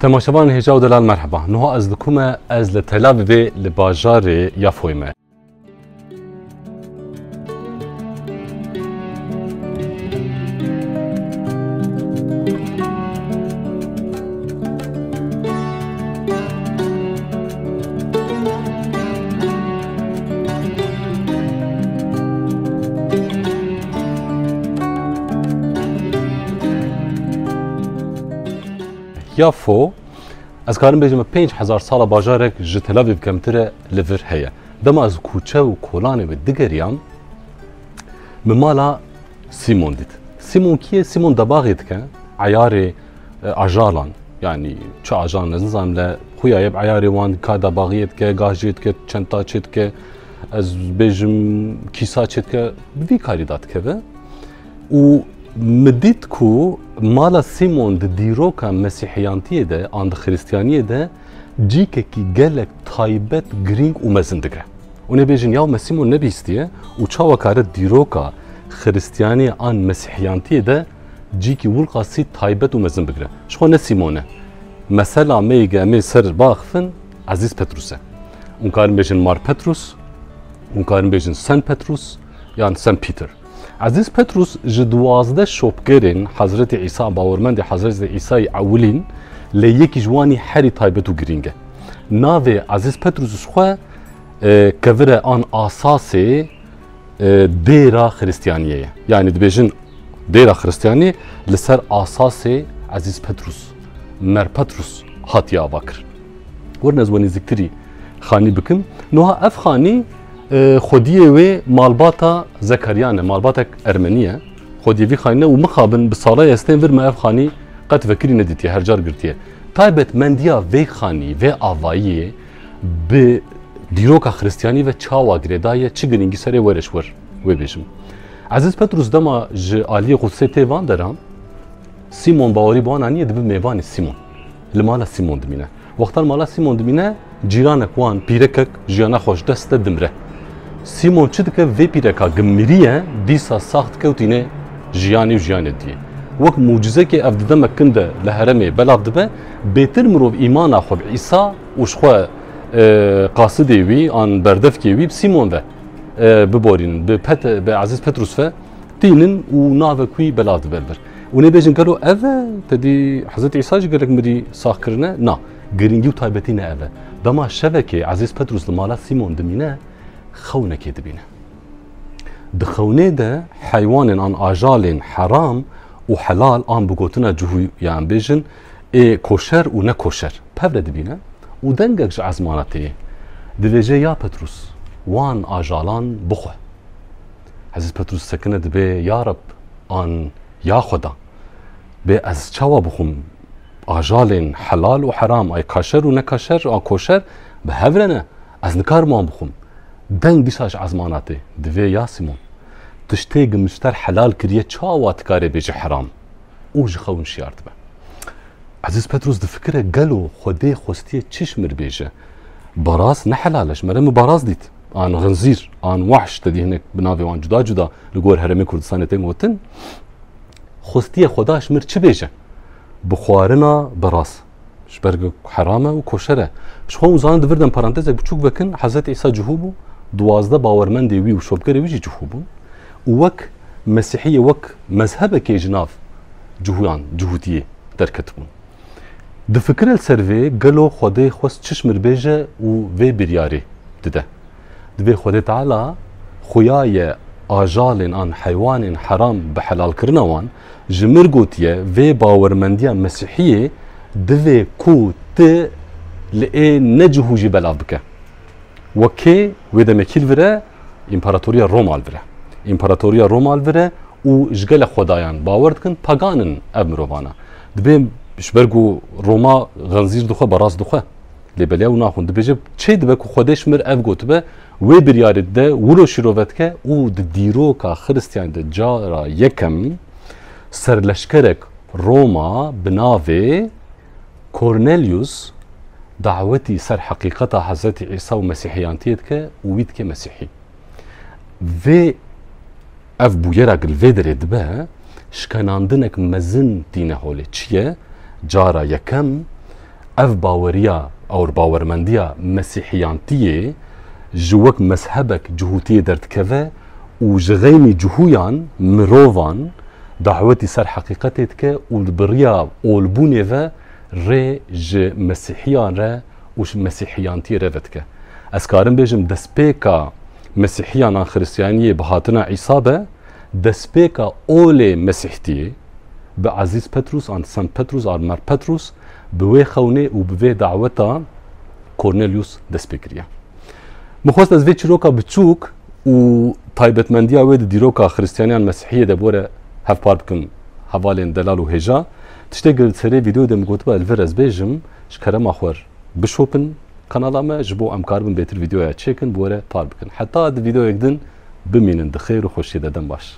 تماشاوان هجاو دلال مرحبا نوها از دكوما از لتلاب في لباجار يافويمه یافو از کارم بیجم 5000 سال باجارک ج تل آویو کمتره لور هیا دما از کوچه و کولانه و دیگریان ممالا سیمون دید سیمون کیه؟ سیمون دباغید که عیار عجالان يعني چه عجال نظام ل خويا يب عياري وان کا دباغید که گاجید که چنتا چید که از بیجم کیسا چید که بی کاری داد که و مدید کو مالا سیمون د دیروکا مسیحیانتیه ده آن د خریستیانیه ده جیکه کی گلک تایبت گرینگ و مزندگه اونه بیجن یاو مسیمون نبیستیه و چاوا کاره دیروکا خریستیانی آن مسیحیانتیه ده جیکی ولقاسی تایبت و مزند بگره شخو نسیمونه مثلا میگه می سر باخفن عزیز پتروسه اون کارن بیجن مار پتروس اون کارن بیجن سن پتروس یان سن پیتر عزیز پتروس جدوازده شوبگرین حضرت عیسی باورمند حضرت عیسی اولین لیکی جوانی حری تایبت و گرینگه ناوی عزیز پتروس خواه کوره آن اساس دیرا خریستیانیه یعنی دبیجن دیرا خریستیانی لسر اساس عزیز پتروس مر پتروس هاتی آواکر ورنز و نزدیکتری خانی بکن نوها اف خانی خودیه و مالباتا زکریانه مالباتا ارمنیه خودیه وی خانه و مخابن بسالای استین ور ما اف خانی قد فکری ندیتیه هر جار گرتیه تایبت مندیا وی خانی و آواییه به دیروکا خریستیانی و چاوا گردایه چی گرینگی سره ورش ور و بیشم عزیز پتروس دما ج عالی قدسی تیوان درام سیمون باوری بانانیه دبی میوان سیمون لمالا سیمون دمینه وقتا مالا سیمون دمینه جیرانک وان پیرکک جیانا خوش دست دمره سیمون چه دکه وی پیرکا گمیریه دیسا ساخت کوتینه جیانی و جیانه دیه وک معجزه که افدده مکنده لهرمه بلاف دبه بهتر مروف ایمان خوب عیسی وشخوا قاصدی وی آن بردف کی وی سیمون و ببورین به عزیز پتروس و تینن و ناو کوی بلاف دبه بر و نبیجن کلو اوه تدی حضرت عیسی جی گرک مری ساخت کرنه نه گرینگی و تایبتینه اوه دما شبکه عزیز پتروس لمالا سیمون دمینه خونه که دبینه دخونه ده حیوان آن آجال حرام و حلال آن بگوتنا جهوی یعن بیجن کوشر و نکوشر پفره دبینه و دنگکش عزمانته دویجه یا پتروس وان آجالان بخوه عزیز پتروس سکنه دبی یا رب آن یا خدا به از چوا بخوم آجال حلال و حرام ای کاشر و نکاشر آن کوشر به هفرنه از نکار ما بخوم دنگ دیساش عزماناته دوی یا سیمون تشتیگ مشتر حلال کریه چاوات کاره بیجه حرام اوج خون شیارد به عزیز پتروس ده فکره گلو خوده خوستیه چشمر بیجه باراز نه حلالش مرم باراز دید آن غنزیر آن وحش تدی هنک بناوی وان جدا جدا لگور هرمی کردستان تنگوتن خوستیه خداش مر چه بیجه بخوارنا براز شبرگ حرامه و کوشره شخون وزان دوردن پرانتز بچوک بکن حضرت عیسی جهوبو دوازده باورمندی وی و شوبگری ویجی جهوبون وک مسیحی وک مذهب که جناف جهویان جهوتیه در کتبون ده فکر السروی گلو خوده خوست چشمر بیجه و وی بریاری دده دوی خوده تعالی خویای آجال آن حیوان حرام به حلال کرنوان جمر گوتیه وی باورمندی مسیحیه دوی کو ته لئه نجهوجی بلاف بکه وکی ویده مکیل وره امپراتوریا رومال وره امپراتوریا رومال وره و جگل خدایان باورد کن پاگانن اب مرووانا دبی شبرگو روما غنزیر دخواه براز دخواه لیبلیا و ناخون دبیجه چه دبی که خودش مر اف گوت به وی بریارد ده ولو شروعت که او د دیروکا خریستیان ده جارا یکم سرلشکرک روما بناوی كورنيليوس دعوتي سر حقيقتها حضرت عيسى ومسيحيانتيت كه ويد كه مسيحي في اف بويرك الفيدريد به شكناندنك مزن دينه هولي چيه جارا يكم اف باوريا او باورمنديا مسيحيانتيه جوك مذهبك جهوتي درت كذا وجغيني جهويان مروفان دعوتي سر حقيقتك والبريا والبوني ذا ري ج مسيحيان را وش مسيحيانتي رفتك اسكارم بيجم دسبيكا مسيحيان خريستيانيه بهاتنا عصابه دسبيكا اولي مسيحتي بعزيز بطرس عن سان بطرس عن مار بطرس بوي خوني وبوي دعوتا كورنيليوس دسبيكريا مخواست از وی چیروکا بچوک و تایبتمندیا وید دیروکا خریستیانیان مسیحیه دبوره هف پار بکن حوالین دلال و هجا تشتی گل سری ویدیو دم گوتبا الفر از بیجم شکرم آخور بشوپن کانالا ما جبو امکار بن بیتر ویدیو یا چیکن بوره پار بکن حتی اد ویدیو یکدن بمینن دخیر و خوشی دادن باش